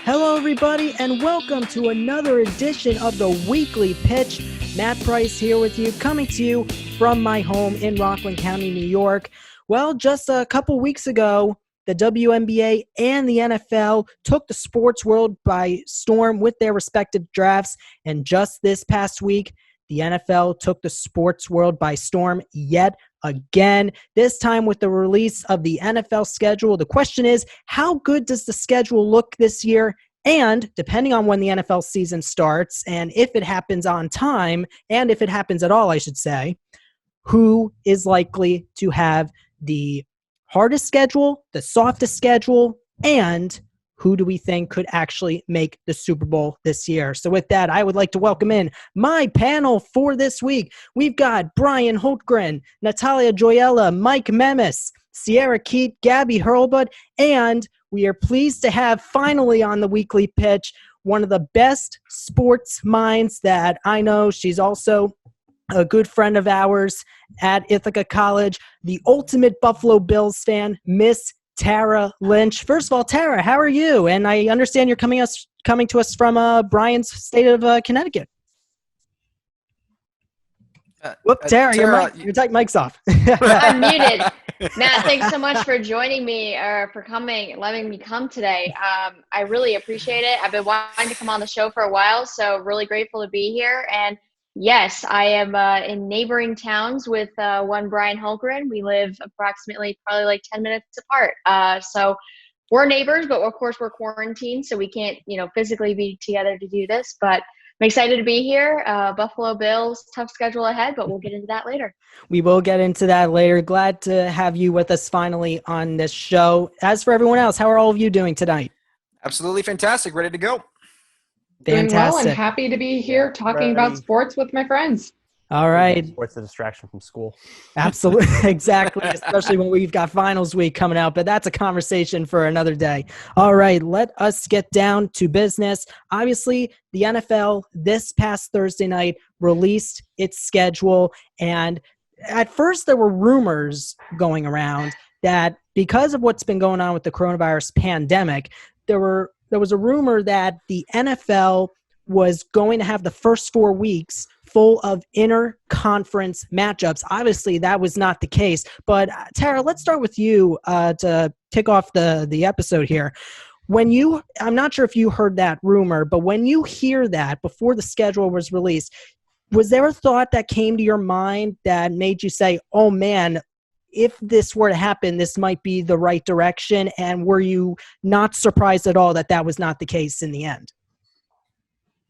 Hello, everybody, and welcome to another edition of the Weekly Pitch. Matt Price here with you, coming to you from my home in Rockland County, New York. Well, just a couple weeks ago, the WNBA and the NFL took the sports world by storm with their respective drafts, and just this past week, the NFL took the sports world by storm yet again, this time with the release of the NFL schedule. The question is, how good does the schedule look this year? And depending on when the NFL season starts, and if it happens on time, and if it happens at all, I should say, who is likely to have the hardest schedule, the softest schedule, and who do we think could actually make the Super Bowl this year? So with that, I would like to welcome in my panel for this week. We've got Bryan Hultgren, Natalya Gioiella, Mike Memis, Sierra Keat, Gabby Hurlbut, and we are pleased to have finally on the Weekly Pitch one of the best sports minds that I know. She's also a good friend of ours at Ithaca College, the ultimate Buffalo Bills fan, Miss Tara Lynch. First of all, Tara, how are you? And I understand you're coming to us from Bryan's state of Connecticut. Tara, your mic's off. I'm muted. Matt, thanks so much for joining me or for letting me come today. I really appreciate it. I've been wanting to come on the show for a while, so really grateful to be here. And yes, I am in neighboring towns with one Bryan Hultgren. We live approximately probably like 10 minutes apart. So we're neighbors, but of course we're quarantined, so we can't, physically be together to do this. But I'm excited to be here. Buffalo Bills, tough schedule ahead, but we'll get into that later. We will get into that later. Glad to have you with us finally on this show. As for everyone else, how are all of you doing tonight? Absolutely fantastic. Ready to go. Doing well Fantastic. and happy to be here talking about sports with my friends. All right. Sports a distraction from school. Absolutely. Exactly. Especially when we've got finals week coming out, but that's a conversation for another day. All right. Let us get down to business. Obviously, the NFL this past Thursday night released its schedule. And at first there were rumors going around that because of what's been going on with the coronavirus pandemic, there was a rumor that the NFL was going to have the first 4 weeks full of inter-conference matchups. Obviously, that was not the case. But Tara, let's start with you to kick off the episode here. I'm not sure if you heard that rumor, but when you hear that before the schedule was released, was there a thought that came to your mind that made you say, oh man, if this were to happen, this might be the right direction? And were you not surprised at all that that was not the case in the end?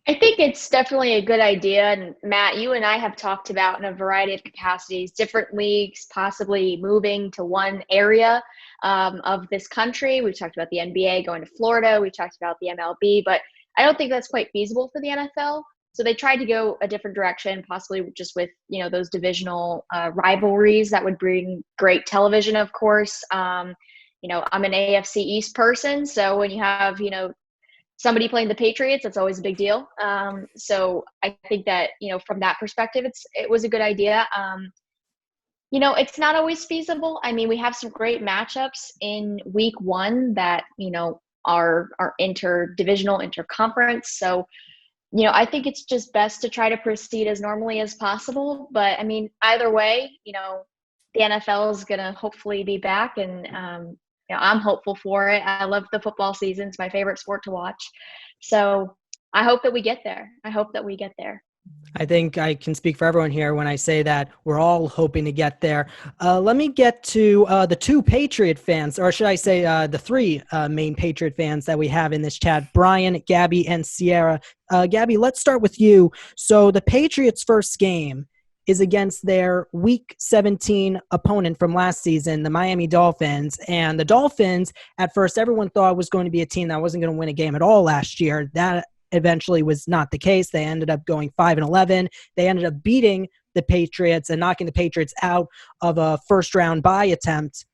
I think it's definitely a good idea. And Matt, you and I have talked about in a variety of capacities, different leagues possibly moving to one area of this country. We've talked about the NBA going to Florida. We've talked about the MLB, but I don't think that's quite feasible for the NFL. So they tried to go a different direction, possibly just with, those divisional rivalries that would bring great television, of course. I'm an AFC East person. So when you have, somebody playing the Patriots, that's always a big deal. So I think that, from that perspective, it was a good idea. It's not always feasible. I mean, we have some great matchups in week one that, are interdivisional, interconference. So, I think it's just best to try to proceed as normally as possible. But I mean, either way, the NFL is going to hopefully be back, and I'm hopeful for it. I love the football season. It's my favorite sport to watch. So I hope that we get there. I think I can speak for everyone here when I say that we're all hoping to get there. Let me get to the two Patriot fans, or should I say the three main Patriot fans that we have in this chat, Bryan, Gabby, and Sierra. Gabby, let's start with you. So the Patriots' first game is against their Week 17 opponent from last season, the Miami Dolphins. And the Dolphins, at first, everyone thought was going to be a team that wasn't going to win a game at all last year. That eventually was not the case. They ended up going 5-11. They ended up beating the Patriots and knocking the Patriots out of a first-round bye attempt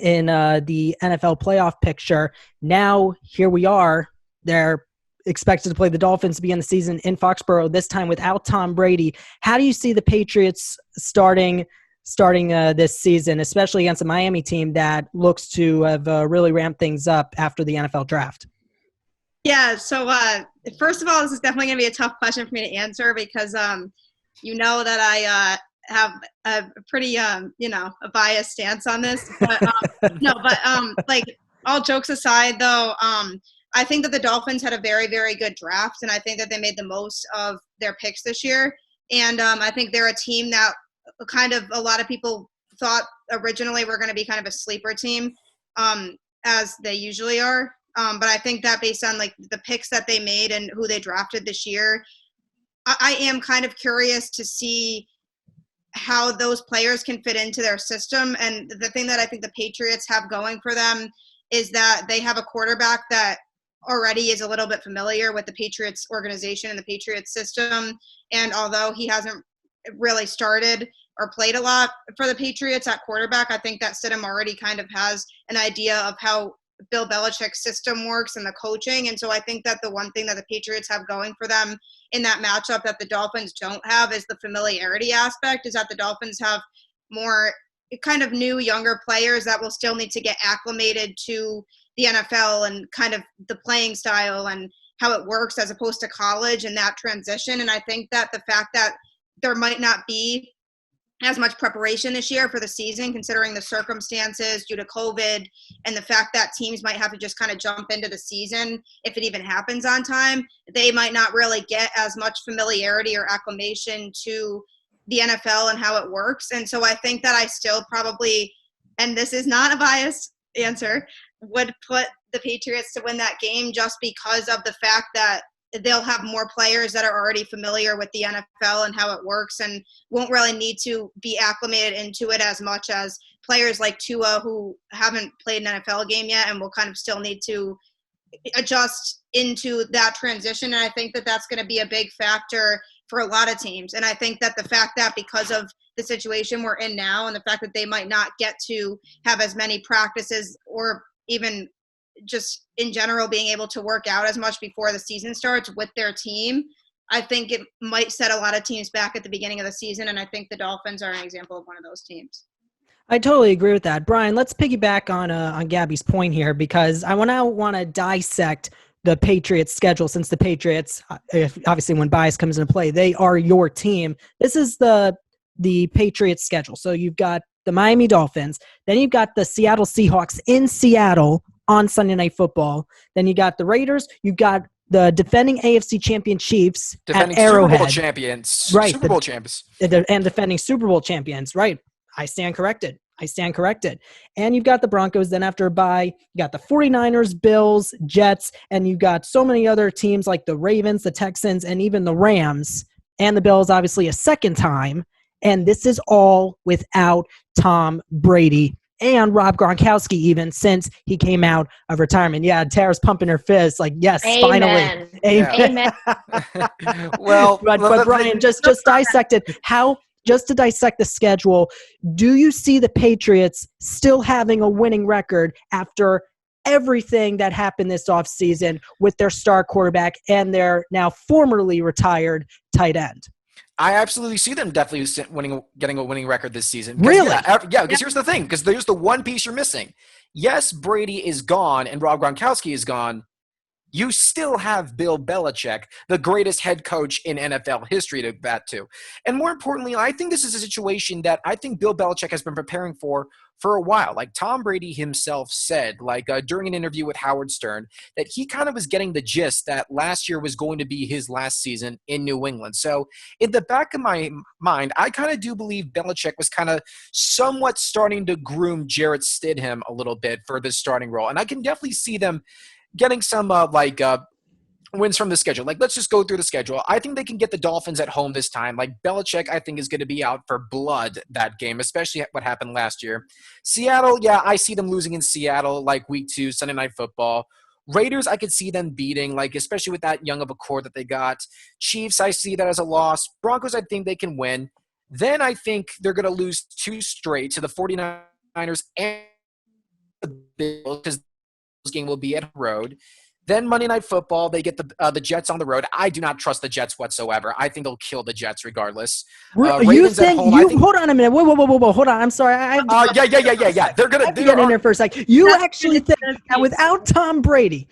in the NFL playoff picture. Now, here we are. They're expected to play the Dolphins to begin the season in Foxborough, this time without Tom Brady. How do you see the Patriots starting this season, especially against a Miami team that looks to have really ramped things up after the NFL draft? Yeah, so first of all, this is definitely going to be a tough question for me to answer because you know that I have a pretty, a biased stance on this. But like all jokes aside, though, I think that the Dolphins had a very, very good draft, and I think that they made the most of their picks this year. And I think they're a team that kind of a lot of people thought originally were going to be kind of a sleeper team, as they usually are. But I think that based on like the picks that they made and who they drafted this year, I am kind of curious to see how those players can fit into their system. And the thing that I think the Patriots have going for them is that they have a quarterback that already is a little bit familiar with the Patriots organization and the Patriots system. And although he hasn't really started or played a lot for the Patriots at quarterback, I think that Stidham already kind of has an idea of how Bill Belichick's system works and the coaching. And so I think that the one thing that the Patriots have going for them in that matchup that the Dolphins don't have is the familiarity aspect, is that the Dolphins have more kind of new, younger players that will still need to get acclimated to the NFL and kind of the playing style and how it works as opposed to college and that transition. And I think that the fact that there might not be as much preparation this year for the season, considering the circumstances due to COVID and the fact that teams might have to just kind of jump into the season if it even happens on time, they might not really get as much familiarity or acclimation to the NFL and how it works. And so I think that I still probably, and this is not a biased answer, would put the Patriots to win that game just because of the fact that they'll have more players that are already familiar with the NFL and how it works and won't really need to be acclimated into it as much as players like Tua who haven't played an NFL game yet and will kind of still need to adjust into that transition. And I think that that's going to be a big factor for a lot of teams. And I think that the fact that because of the situation we're in now and the fact that they might not get to have as many practices or even just in general being able to work out as much before the season starts with their team, I think it might set a lot of teams back at the beginning of the season. And I think the Dolphins are an example of one of those teams. I totally agree with that. Bryan, let's piggyback on Gabby's point here, because I want to dissect the Patriots schedule, since the Patriots, obviously when bias comes into play, they are your team. This is the Patriots schedule. So you've got the Miami Dolphins, then you've got the Seattle Seahawks in Seattle on Sunday Night Football. Then you got the Raiders. You got the defending AFC champion Chiefs defending at Arrowhead. Super Bowl champions. Right. Super Bowl champions. And defending Super Bowl champions. Right. I stand corrected. And you've got the Broncos. Then after a bye, you got the 49ers, Bills, Jets, and you've got so many other teams like the Ravens, the Texans, and even the Rams, and the Bills obviously a second time. And this is all without Tom Brady and Rob Gronkowski, even since he came out of retirement. Yeah, Tara's pumping her fist like, yes, Amen. finally. Amen. Well, but Bryan, just dissect it. Just to dissect the schedule, do you see the Patriots still having a winning record after everything that happened this offseason with their star quarterback and their now formerly retired tight end? I absolutely see them definitely getting a winning record this season. Really? Yeah, because here's the thing, because there's the one piece you're missing. Yes, Brady is gone and Rob Gronkowski is gone. You still have Bill Belichick, the greatest head coach in NFL history, to bat to. And more importantly, I think this is a situation that I think Bill Belichick has been preparing for a while. Like Tom Brady himself said, during an interview with Howard Stern, that he kind of was getting the gist that last year was going to be his last season in New England. So in the back of my mind, I kind of do believe Belichick was kind of somewhat starting to groom Jarrett Stidham a little bit for this starting role. And I can definitely see them getting some wins from the schedule. Let's just go through the schedule. I think they can get the Dolphins at home this time. Belichick, I think, is going to be out for blood that game, especially what happened last year. Seattle, yeah, I see them losing in Seattle, week 2, Sunday Night Football. Raiders, I could see them beating, especially with that young of a core that they got. Chiefs, I see that as a loss. Broncos, I think they can win. Then I think they're going to lose 2 straight to the 49ers and the Bills, because game will be at road. Then Monday Night Football, they get the Jets on the road. I do not trust the Jets whatsoever. I think they'll kill the Jets regardless. You think hold on a minute. Whoa. Hold on. I'm sorry. Yeah. They're gonna get in there for a second. You actually think that without Tom Brady,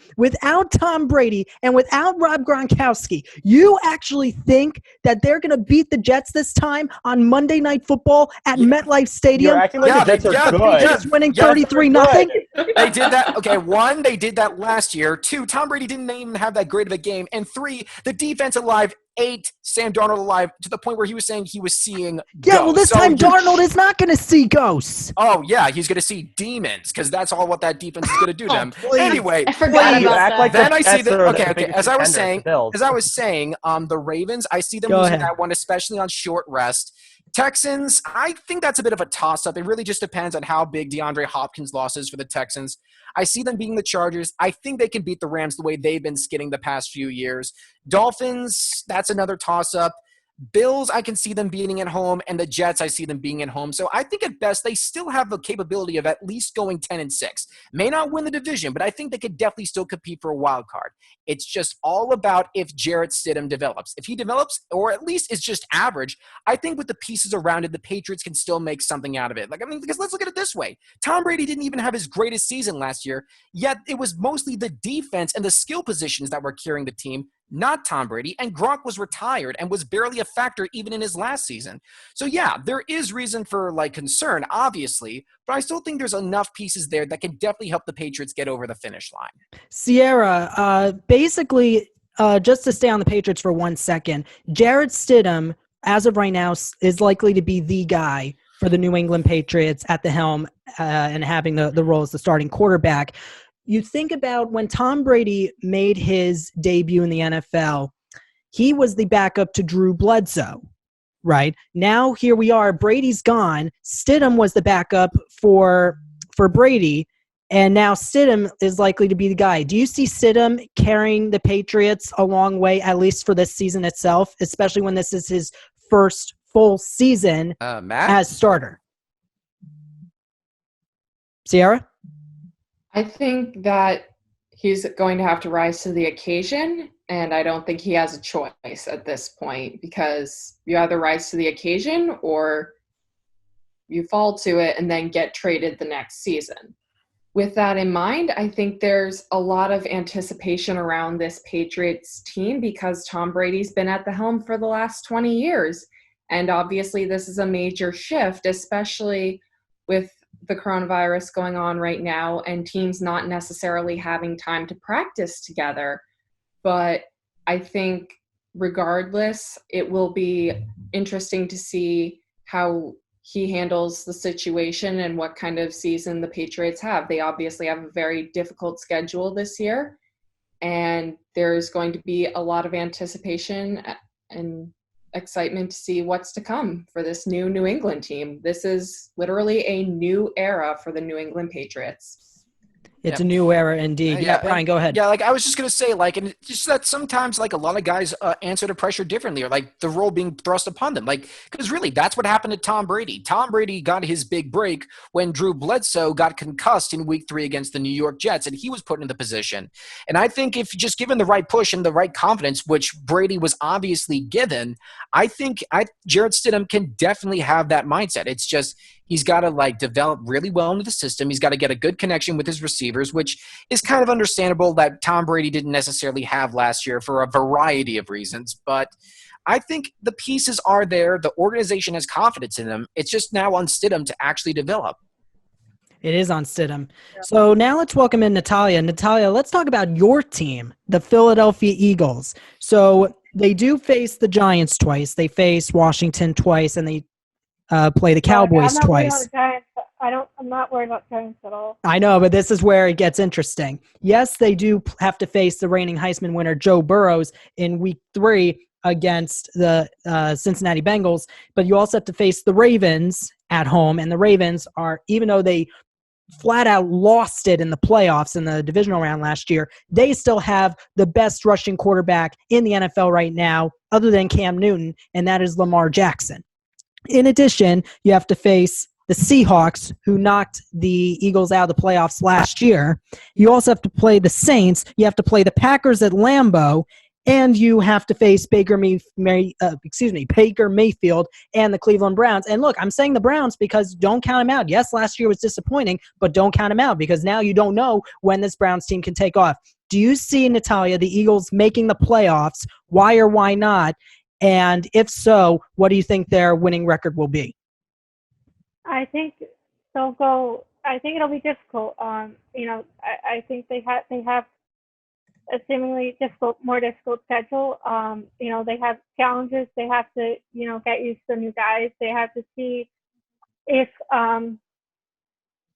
and without Rob Gronkowski, you actually think that they're gonna beat the Jets this time on Monday Night Football at MetLife Stadium? You're acting like the Jets are good. Just winning 33-0. They did that. Okay, 1, they did that last year. 2, Tom Brady didn't even have that great of a game. And 3, the defense alive. 8, Sam Darnold alive to the point where he was saying he was seeing ghosts. Yeah, well, this time Darnold is not going to see ghosts. Oh, yeah, he's going to see demons because that's all what that defense is going to do to him. Anyway, I forgot about that. Like then I see the okay. As I was saying, the Ravens, I see them losing that one, especially on short rest. Texans, I think that's a bit of a toss-up. It really just depends on how big DeAndre Hopkins' loss is for the Texans. I see them beating the Chargers. I think they can beat the Rams the way they've been skidding the past few years. Dolphins, that's another toss-up. Bills, I can see them beating at home, and the Jets, I see them being at home. So I think at best, they still have the capability of at least going 10-6. May not win the division, but I think they could definitely still compete for a wild card. It's just all about if Jarrett Stidham develops. If he develops, or at least is just average, I think with the pieces around it, the Patriots can still make something out of it. Because let's look at it this way. Tom Brady didn't even have his greatest season last year, yet it was mostly the defense and the skill positions that were carrying the team, not Tom Brady, and Gronk was retired and was barely a factor even in his last season. So yeah, there is reason for concern, obviously, but I still think there's enough pieces there that can definitely help the Patriots get over the finish line. Sierra, basically, just to stay on the Patriots for 1 second, Jarrett Stidham, as of right now, is likely to be the guy for the New England Patriots at the helm and having the role as the starting quarterback. You think about when Tom Brady made his debut in the NFL, he was the backup to Drew Bledsoe, right? Now here we are, Brady's gone. Stidham was the backup for Brady, and now Stidham is likely to be the guy. Do you see Stidham carrying the Patriots a long way, at least for this season itself, especially when this is his first full season as starter? Sierra? I think that he's going to have to rise to the occasion, and I don't think he has a choice at this point because you either rise to the occasion or you fall to it and then get traded the next season. With that in mind, I think there's a lot of anticipation around this Patriots team because Tom Brady's been at the helm for the last 20 years. And obviously this is a major shift, especially with the coronavirus going on right now and teams not necessarily having time to practice together. But I think regardless, it will be interesting to see how he handles the situation and what kind of season the Patriots have. They obviously have a very difficult schedule this year, and there's going to be a lot of anticipation and excitement to see what's to come for this new England team. This is literally a new era for the New England Patriots. It's a new era indeed. Yeah, Bryan, go ahead. Yeah, I was just going to say, and just that sometimes, a lot of guys answer to pressure differently or, the role being thrust upon them. Because really, that's what happened to Tom Brady. Tom Brady got his big break when Drew Bledsoe got concussed in Week 3 against the New York Jets, and he was put in the position. And I think if just given the right push and the right confidence, which Brady was obviously given, I think Jarrett Stidham can definitely have that mindset. It's just he's got to develop really well into the system. He's got to get a good connection with his receivers, which is kind of understandable that Tom Brady didn't necessarily have last year for a variety of reasons. But I think the pieces are there. The organization has confidence in them. It's just now on Stidham to actually develop. It is on Stidham. So now let's welcome in Natalya. Natalya, let's talk about your team, the Philadelphia Eagles. So they do face the Giants twice. They face Washington twice, and they play the Cowboys twice. I'm not worried about Giants at all. I know, but this is where it gets interesting. Yes, they do have to face the reigning Heisman winner Joe Burrows in Week 3 against the Cincinnati Bengals, but you also have to face the Ravens at home, and the Ravens are, even though they flat out lost it in the playoffs in the divisional round last year, they still have the best rushing quarterback in the NFL right now, other than Cam Newton, and that is Lamar Jackson. In addition, you have to face the Seahawks, who knocked the Eagles out of the playoffs last year. You also have to play the Saints. You have to play the Packers at Lambeau, and you have to face Baker Mayfield and the Cleveland Browns. And look, I'm saying the Browns because don't count them out. Yes, last year was disappointing, but don't count them out because now you don't know when this Browns team can take off. Do you see, Natalya, the Eagles making the playoffs? Why or why not? And if so, what do you think their winning record will be? I think they'll go. I think it'll be difficult. I think they have a seemingly more difficult schedule. They have challenges. They have to, get used to the new guys. They have to see if,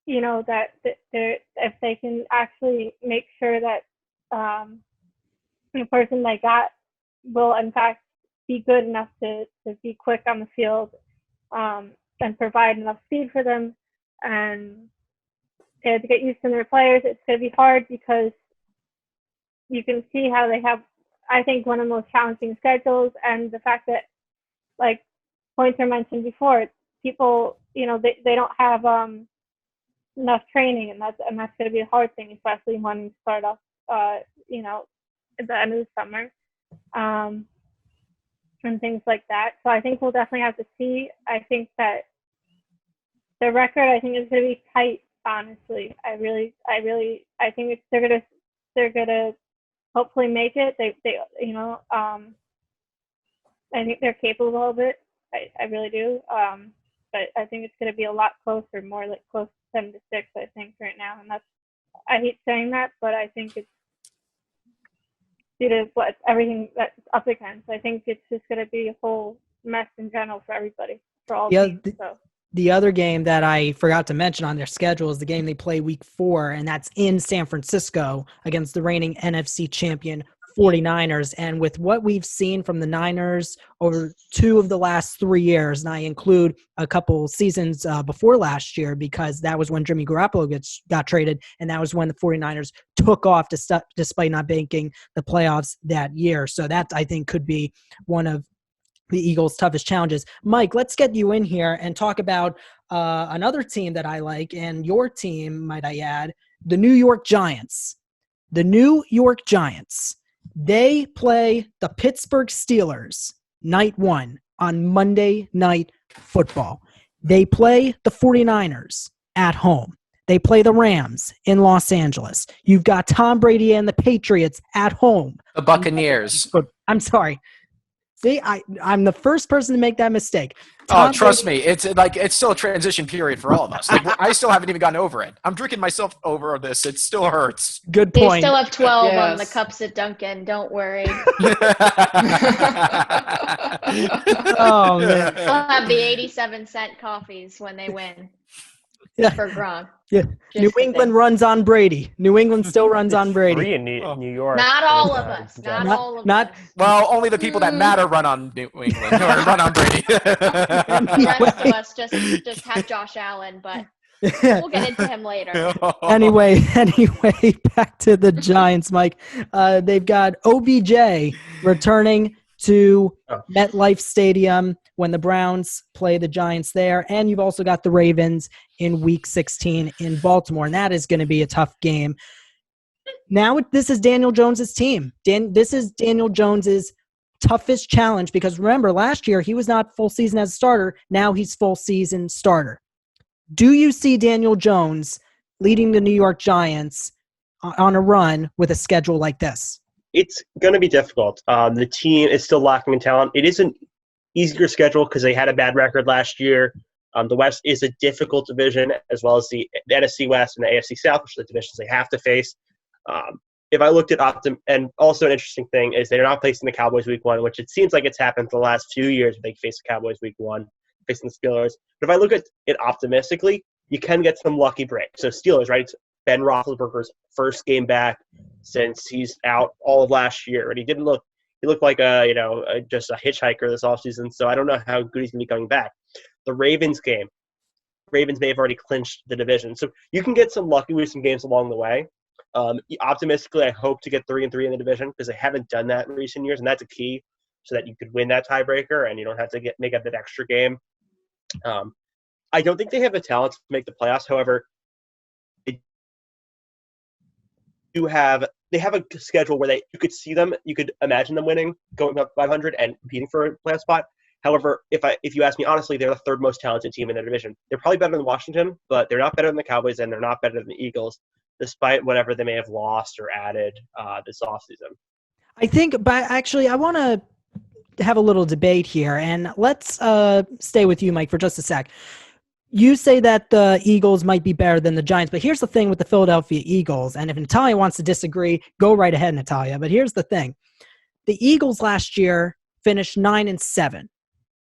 if they can actually make sure that the person they got will in fact be good enough to be quick on the field and provide enough speed for them. And they have to get used to their players. It's going to be hard because you can see how they have, I think, one of the most challenging schedules, and the fact that, like Pointer mentioned before, people, they don't have enough training, and that's going to be a hard thing, especially when you start off, at the end of the summer, and things like that. So I think we'll definitely have to see. I think that the record, I think, is going to be tight. Honestly, I think they're gonna hopefully make it. I think they're capable of it. I really do. But I think it's going to be a lot closer, more like close to 7-6, I think, right now. And I hate saying that, but I think it's due to everything that's up against. I think it's just going to be a whole mess in general for everybody, for all teams. The other game that I forgot to mention on their schedule is the game they play week 4, and that's in San Francisco against the reigning NFC champion 49ers. And with what we've seen from the Niners over 2 of the last 3 years, and I include a couple seasons before last year because that was when Jimmy Garoppolo got traded, and that was when the 49ers took off despite not making the playoffs that year. So that, I think, could be one of the Eagles' toughest challenges. Mike, let's get you in here and talk about another team that I like, and your team, might I add, the New York Giants. The New York Giants. They play the Pittsburgh Steelers night 1 on Monday Night Football. They play the 49ers at home. They play the Rams in Los Angeles. You've got Tom Brady and the Patriots at home. The Buccaneers. I'm sorry. See, I'm the first person to make that mistake. Trust me, it's still a transition period for all of us. I still haven't even gotten over it. I'm drinking myself over this. It still hurts. Good They point. still have 12 on the cups at Dunkin'. Don't worry. Oh man, They'll have the 87-cent coffees when they win. Yeah. For Gronk. Yeah. New England runs on Brady. New England still runs on Brady. 3 in New York. Not all of us. Not all of us. Well, only the people that matter run on New England or run on Brady. The rest of us just have Josh Allen, but we'll get into him later. Anyway, back to the Giants, Mike. They've got OBJ returning to MetLife Stadium when the Browns play the Giants there. And you've also got the Ravens in Week 16 in Baltimore, and that is going to be a tough game. Now this is Daniel Jones's team. This is Daniel Jones's toughest challenge because remember, last year he was not full season as a starter. Now he's full season starter. Do you see Daniel Jones leading the New York Giants on a run with a schedule like this? It's going to be difficult. The team is still lacking in talent. It is an easier schedule because they had a bad record last year. The West is a difficult division, as well as the NFC West and the AFC South, which are the divisions they have to face. If I looked at and also an interesting thing is they're not facing the Cowboys Week 1, which it seems like it's happened for the last few years. They face the Cowboys Week 1, facing the Steelers. But if I look at it optimistically, you can get some lucky breaks. So Steelers, right? It's Ben Roethlisberger's first game back since he's out all of last year, and he looked like just a hitchhiker this offseason. So I don't know how good he's going to be coming back. The Ravens game, Ravens may have already clinched the division, so you can get some lucky with some games along the way. Optimistically, I hope to get 3-3 in the division because they haven't done that in recent years, and that's a key so that you could win that tiebreaker and you don't have to make up that extra game. I don't think they have the talent to make the playoffs. However, they have a schedule where you could see them, you could imagine them winning, going up 500 and competing for a playoff spot. However, if you ask me honestly, they're the third most talented team in their division. They're probably better than Washington, but they're not better than the Cowboys, and they're not better than the Eagles, despite whatever they may have lost or added this offseason. I think, but actually, I want to have a little debate here, and let's stay with you, Mike, for just a sec. You say that the Eagles might be better than the Giants, but here's the thing with the Philadelphia Eagles, and if Natalya wants to disagree, go right ahead, Natalya. But here's the thing. The Eagles last year finished 9-7.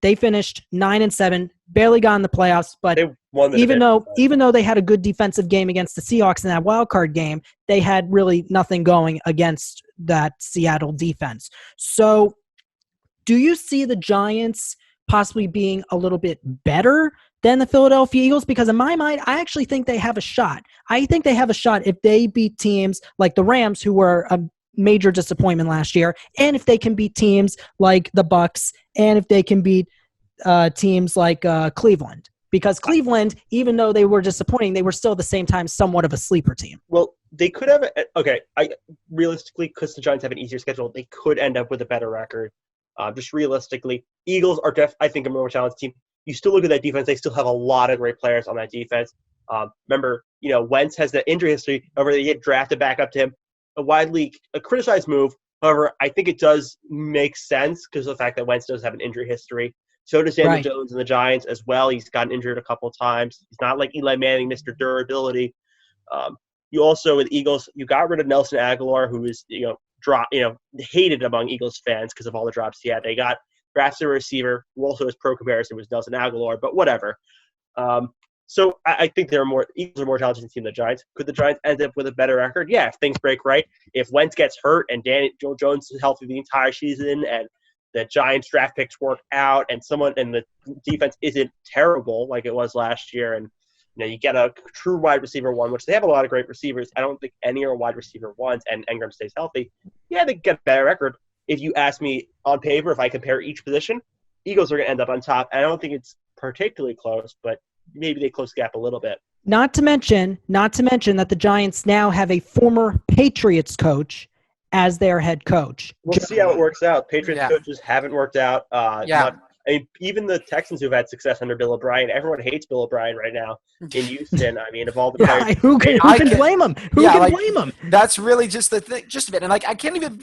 They finished 9-7, barely got in the playoffs, but they won even though they had a good defensive game against the Seahawks in that wild card game, they had really nothing going against that Seattle defense. So do you see the Giants possibly being a little bit better than the Philadelphia Eagles? Because in my mind, I actually think they have a shot. I think they have a shot if they beat teams like the Rams, who were a major disappointment last year, and if they can beat teams like the Bucs, and if they can beat teams like Cleveland. Because Cleveland, even though they were disappointing, they were still at the same time somewhat of a sleeper team. Well, they could have realistically, because the Giants have an easier schedule, they could end up with a better record. Just realistically, Eagles are I think a more talented team. You still look at that defense; they still have a lot of great players on that defense. Remember, Wentz has the injury history. However, they get drafted back up to him. A criticized move. However, I think it does make sense because of the fact that Wentz does have an injury history. So does Daniel Jones and the Giants as well. He's gotten injured a couple of times. He's not like Eli Manning, Mr. Durability. You also, with Eagles, you got rid of Nelson Aguilar, who is hated among Eagles fans because of all the drops he had. They drafted a receiver who also his pro comparison was Nelson Aguilar, but whatever. So I think Eagles are more talented team than the Giants. Could the Giants end up with a better record? Yeah, if things break right. If Wentz gets hurt and Daniel Jones is healthy the entire season and the Giants draft picks work out and the defense isn't terrible like it was last year, and you get a true wide receiver one, which they have a lot of great receivers. I don't think any are wide receiver ones, and Engram stays healthy. Yeah, they get a better record. If you ask me on paper, if I compare each position, Eagles are going to end up on top. And I don't think it's particularly close, but maybe they close the gap a little bit. Not to mention that the Giants now have a former Patriots coach as their head coach. We'll see how it works out. Patriots coaches haven't worked out. Even the Texans who've had success under Bill O'Brien, everyone hates Bill O'Brien right now in Houston. I mean, of all the players. Who can blame him? Who can blame him? That's really just the thing, just a bit. And I can't even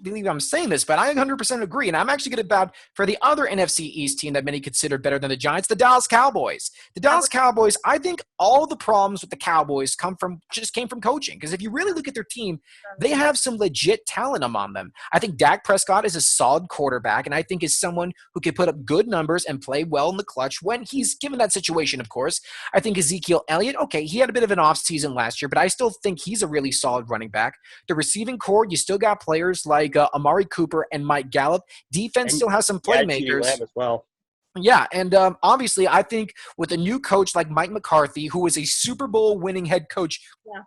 believe I'm saying this, but I 100% agree. And I'm actually going to bow for the other NFC East team that many consider better than the Giants, the Dallas Cowboys. The Dallas Cowboys, I think all the problems with the Cowboys came from coaching. Because if you really look at their team, they have some legit talent among them. I think Dak Prescott is a solid quarterback, and I think is someone who can put up good numbers and play well in the clutch when he's given that situation, of course. I think Ezekiel Elliott, okay, he had a bit of an off season last year, but I still think he's a really solid running back. The receiving core, you still got players like Amari Cooper and Mike Gallup. Defense still has some playmakers. As well. Yeah, and obviously I think with a new coach like Mike McCarthy, who is a Super Bowl winning head coach,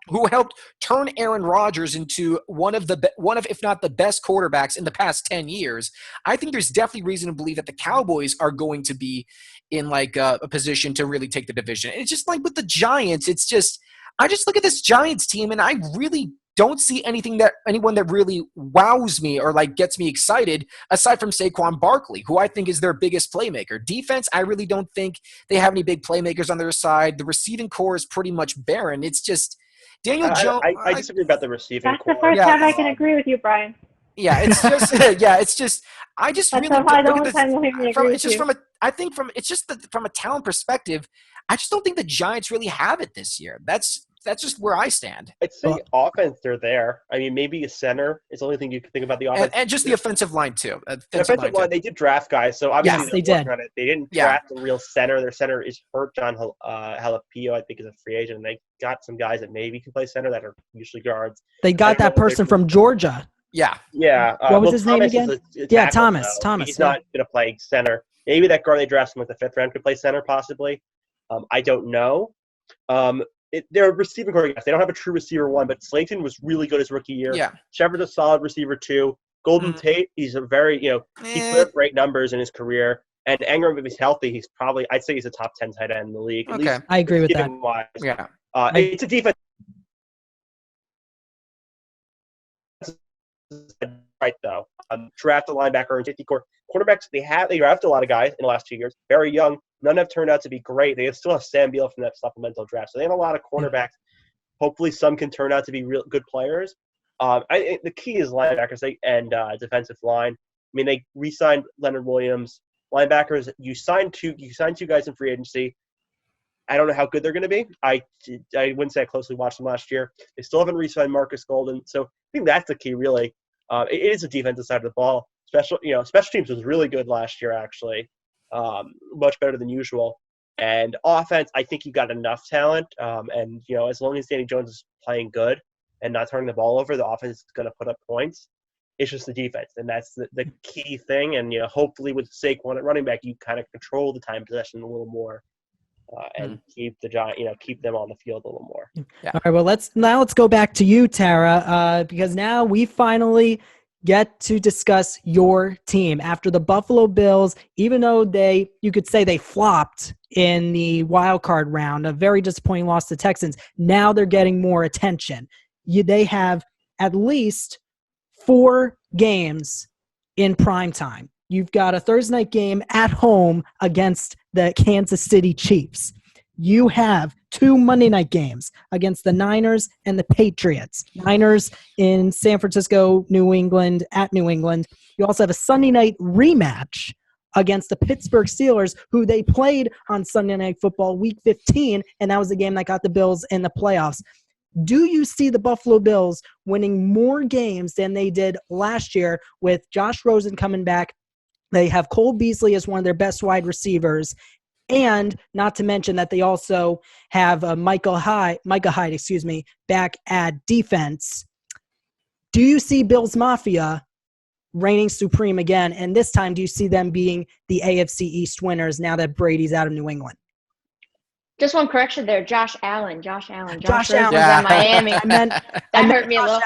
who helped turn Aaron Rodgers into one of if not the best quarterbacks in the past 10 years, I think there's definitely reason to believe that the Cowboys are going to be in like a position to really take the division. And it's just like with the Giants, I just look at this Giants team and I really don't see anyone that really wows me or like gets me excited aside from Saquon Barkley, who I think is their biggest playmaker. Defense, I really don't think they have any big playmakers on their side. The receiving core is pretty much barren. It's just Daniel Jones. I disagree about the receiving core. That's the first time I can agree with you, Brian. Yeah, it's just I just That's really so don't the look at time you'll hear me agree with you. From a talent perspective, I just don't think the Giants really have it this year. That's just where I stand. I'd say offense, they're there. I mean, maybe a center is the only thing you can think about the offense. And just the offensive line, too. Offensive line, they did draft guys, so obviously they did. On it. They didn't draft a real center. Their center is hurt. John Jalapeno, I think, is a free agent. And they got some guys that maybe can play center that are usually guards. They got that person from Georgia. Yeah. Yeah. What was his name again? Thomas. Though. Thomas. He's not going to play center. Maybe that guard they drafted with the 5th round could play center, possibly. I don't know. They're receiving core guys. They don't have a true receiver one, but Slayton was really good his rookie year. Yeah. Shepard's a solid receiver 2. Golden Tate, he's a very, he put up great numbers in his career. And Ingram, if he's healthy, I'd say he's a top 10 tight end in the league. At Okay. least I agree with that. wise. Yeah. It's a defense right though. Draft a linebacker and 50 quarterbacks. They drafted a lot of guys in the last 2 years. Very young. None have turned out to be great. They still have Sam Beal from that supplemental draft. So they have a lot of cornerbacks. Hopefully some can turn out to be real good players. The key is linebackers and defensive line. I mean, they re-signed Leonard Williams. Linebackers, you signed two guys in free agency. I don't know how good they're going to be. I wouldn't say I closely watched them last year. They still haven't re-signed Marcus Golden. So I think that's the key, really. It is a defensive side of the ball. Special teams was really good last year, actually. Much better than usual. And offense, I think you got enough talent. And as long as Danny Jones is playing good and not turning the ball over, the offense is going to put up points. It's just the defense, and that's the key thing. And hopefully with Saquon at running back, you kind of control the time possession a little more, and keep keep them on the field a little more. Yeah. All right. Well, let's go back to you, Tara, because now we finally get to discuss your team after the Buffalo Bills. Even though you could say they flopped in the wild card round, a very disappointing loss to Texans. Now they're getting more attention. They have at least 4 games in prime time. You've got a Thursday night game at home against the Kansas City Chiefs. You have 2 Monday night games against the Niners and the Patriots. Niners in San Francisco, New England, at New England. You also have a Sunday night rematch against the Pittsburgh Steelers, who they played on Sunday Night Football Week 15, and that was the game that got the Bills in the playoffs. Do you see the Buffalo Bills winning more games than they did last year with Josh Rosen coming back? They have Cole Beasley as one of their best wide receivers. And not to mention that they also have Micah Hyde, back at defense. Do you see Bills Mafia reigning supreme again? And this time, do you see them being the AFC East winners now that Brady's out of New England? Just one correction there. Josh Allen. Josh Allen. Was at Miami. That hurt me a little.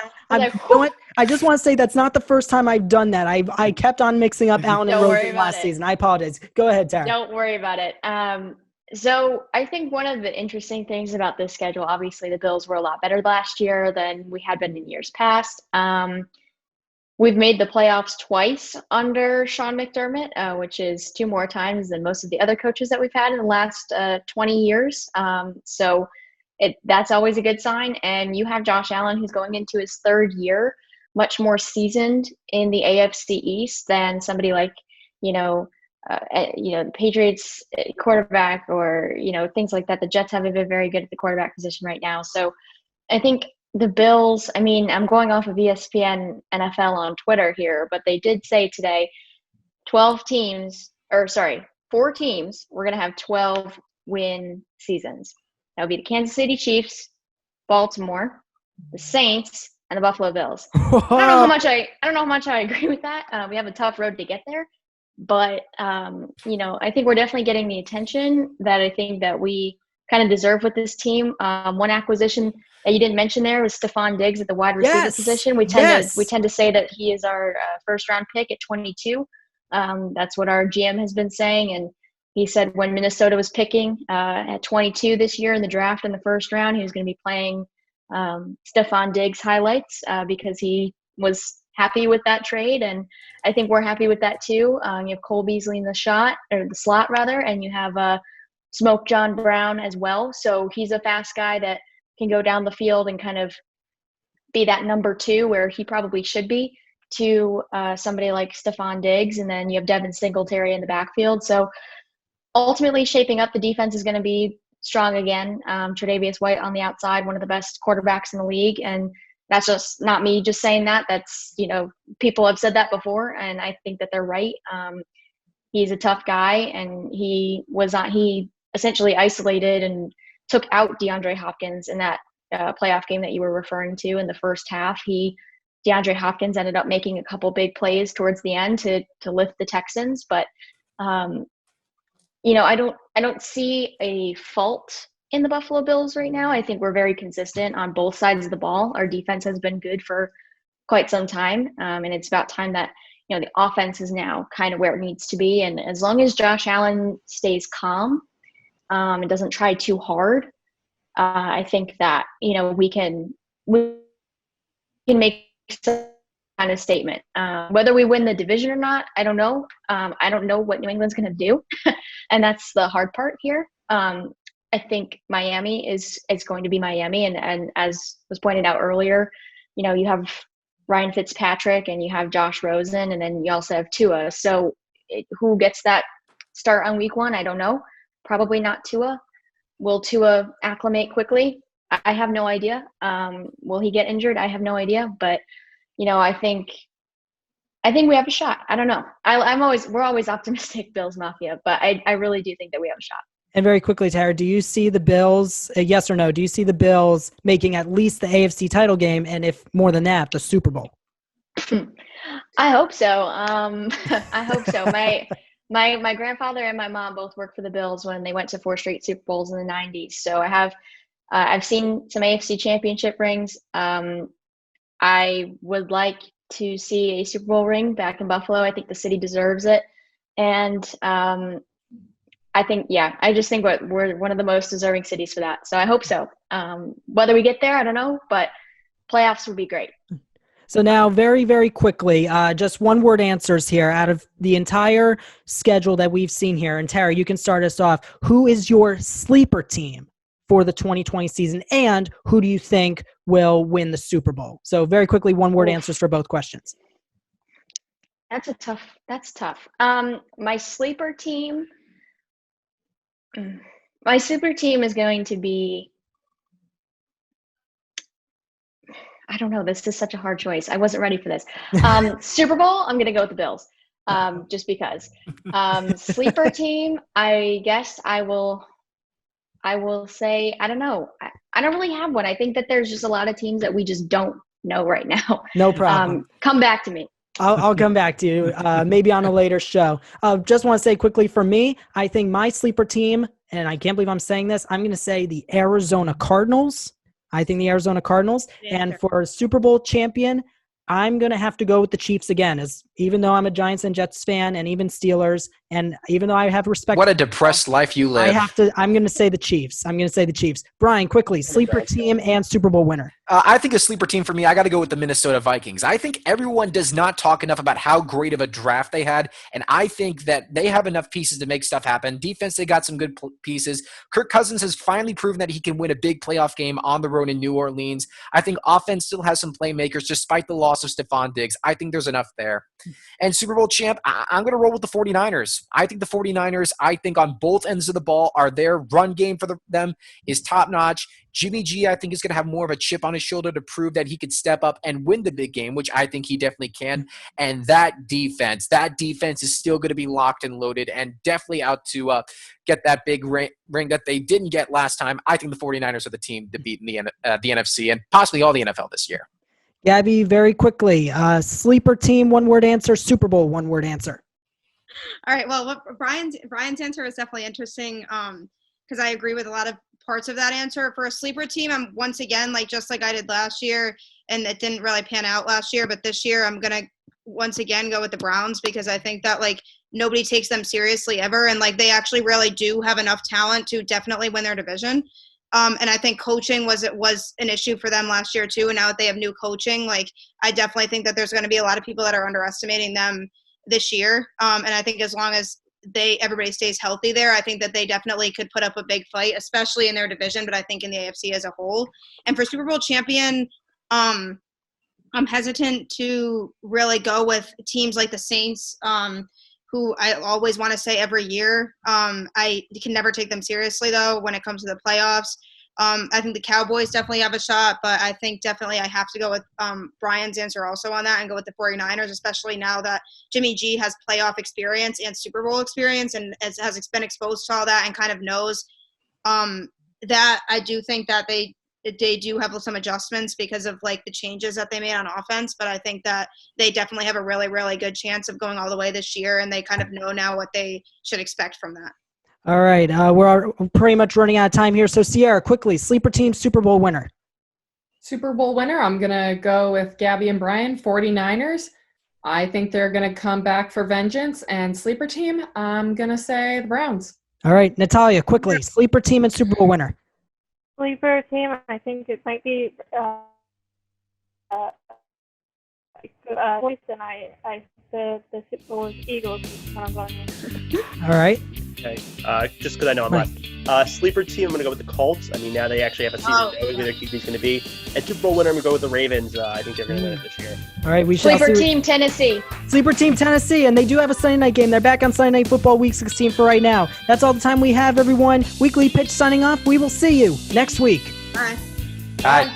I just want to say that's not the first time I've done that. I kept on mixing up Allen and Rosen last season. I apologize. Go ahead, Tara. Don't worry about it. So I think one of the interesting things about this schedule, obviously the Bills were a lot better last year than we had been in years past. We've made the playoffs twice under Sean McDermott, which is 2 more times than most of the other coaches that we've had in the last 20 years. So that's always a good sign. And you have Josh Allen, who's going into his 3rd year, much more seasoned in the AFC East than somebody like, the Patriots quarterback or, things like that. The Jets haven't been very good at the quarterback position right now. So I think the Bills, I'm going off of ESPN NFL on Twitter here, but they did say today 4 teams, we're going to have 12-win seasons. That would be the Kansas City Chiefs, Baltimore, the Saints, and the Buffalo Bills. I don't know how much I agree with that. We have a tough road to get there, but I think we're definitely getting the attention that I think that we kind of deserve with this team. One acquisition that you didn't mention there was Stephon Diggs at the wide receiver position. We tend to say that he is our first round pick at 22. That's what our GM has been saying, and he said when Minnesota was picking at 22 this year in the draft in the first round, he was going to be playing Stephon Diggs highlights because he was happy with that trade, and I think we're happy with that too. You have Cole Beasley in the slot, and you have Smoke John Brown as well. So he's a fast guy that can go down the field and kind of be that number 2 where he probably should be to somebody like Stephon Diggs. And then you have Devin Singletary in the backfield. So ultimately shaping up the defense is going to be strong again. Tre'Davious White on the outside, one of the best quarterbacks in the league. And that's just not me just saying that. That's, people have said that before, and I think that they're right. He's a tough guy, and he essentially isolated and took out DeAndre Hopkins in that playoff game that you were referring to in the first half. DeAndre Hopkins ended up making a couple big plays towards the end to lift the Texans, but I don't see a fault in the Buffalo Bills right now. I think we're very consistent on both sides of the ball. Our defense has been good for quite some time, and it's about time that the offense is now kind of where it needs to be. And as long as Josh Allen stays calm and doesn't try too hard, I think that, we can make some kind of statement. Whether we win the division or not, I don't know. I don't know what New England's going to do. And that's the hard part here. I think Miami is going to be Miami. And as was pointed out earlier, you have Ryan Fitzpatrick and you have Josh Rosen, and then you also have Tua. So who gets that start on week 1? I don't know. Probably not Tua. Will Tua acclimate quickly? I have no idea. Will he get injured? I have no idea. But, I think we have a shot. I don't know. We're always optimistic, Bills Mafia, but I really do think that we have a shot. And very quickly, Tara, do you see the Bills, yes or no, do you see the Bills making at least the AFC title game, and if more than that, the Super Bowl? I hope so. I hope so. My grandfather and my mom both worked for the Bills when they went to 4 straight Super Bowls in the 90s. So I've seen some AFC championship rings. I would like to see a Super Bowl ring back in Buffalo. I think the city deserves it. And I just think we're one of the most deserving cities for that. So I hope so. Whether we get there, I don't know, but playoffs would be great. So now very, very quickly, just one-word answers here out of the entire schedule that we've seen here. And Tara, you can start us off. Who is your sleeper team for the 2020 season, and who do you think will win the Super Bowl? So very quickly, one-word answers for both questions. That's tough. My sleeper team is going to be, I don't know. This is such a hard choice. I wasn't ready for this. Super Bowl, I'm going to go with the Bills, just because. Sleeper team, I guess I will say, I don't know. I don't really have one. I think that there's just a lot of teams that we just don't know right now. No problem. Come back to me. I'll come back to you maybe on a later show. Just want to say quickly for me, I think my sleeper team, and I can't believe I'm saying this, I'm going to say the Arizona Cardinals. I think the Arizona Cardinals. Yeah, and sure. for a Super Bowl champion, I'm going to have to go with the Chiefs again, even though I'm a Giants and Jets fan and even Steelers, and even though I have respect. What a depressed life you live. I'm going to say the Chiefs. Brian, quickly, sleeper team and Super Bowl winner. I think a sleeper team for me, I got to go with the Minnesota Vikings. I think everyone does not talk enough about how great of a draft they had, and I think that they have enough pieces to make stuff happen. Defense, they got some good pieces. Kirk Cousins has finally proven that he can win a big playoff game on the road in New Orleans. I think offense still has some playmakers despite the loss of Stephon Diggs. I think there's enough there. And Super Bowl champ, I'm going to roll with the 49ers. I think the 49ers, on both ends of the ball, their run game for them is top-notch. Jimmy G, I think, is going to have more of a chip on his shoulder to prove that he could step up and win the big game, which I think he definitely can. And that defense is still going to be locked and loaded and definitely out to get that big ring that they didn't get last time. I think the 49ers are the team to beat in the NFC and possibly all the NFL this year. Gabby, very quickly, sleeper team, one-word answer, Super Bowl, one-word answer. All right. Well, Brian's answer is definitely interesting because I agree with a lot of parts of that answer. For a sleeper team, I'm once again, just like I did last year, and it didn't really pan out last year, but this year I'm going to once again go with the Browns because I think that nobody takes them seriously ever, and they actually really do have enough talent to definitely win their division. And I think coaching was an issue for them last year too. And now that they have new coaching, I definitely think that there's going to be a lot of people that are underestimating them this year. And I think as long as everybody stays healthy there, I think that they definitely could put up a big fight, especially in their division, but I think in the AFC as a whole. And for Super Bowl champion, I'm hesitant to really go with teams like the Saints, who I always want to say every year. I can never take them seriously, though, when it comes to the playoffs. I think the Cowboys definitely have a shot, but I think definitely I have to go with Brian's answer also on that and go with the 49ers, especially now that Jimmy G has playoff experience and Super Bowl experience and has been exposed to all that and kind of knows that. I do think that they do have some adjustments because of the changes that they made on offense, but I think that they definitely have a really, really good chance of going all the way this year, and they kind of know now what they should expect from that. All right. We're pretty much running out of time here. So Sierra, quickly, sleeper team, Super Bowl winner. Super Bowl winner, I'm going to go with Gabby and Brian, 49ers. I think they're going to come back for vengeance. And sleeper team, I'm going to say the Browns. All right, Natalya, quickly. Sleeper team and Super Bowl winner. Sleeper team, I think it might be voice, and the Super Bowl is Eagles is what I'm going with. All right. Okay. Just because I know I'm left. Sleeper team, I'm going to go with the Colts. I mean, now they actually have a season to know who their QB's going to be. And Super Bowl winner, I'm going to go with the Ravens. I think they're going to win it this year. All right, we shall Sleeper see. team Tennessee. Sleeper team Tennessee, and they do have a Sunday night game. They're back on Sunday Night Football Week 16 for right now. That's all the time we have, everyone. Weekly Pitch signing off. We will see you next week. All right. Bye.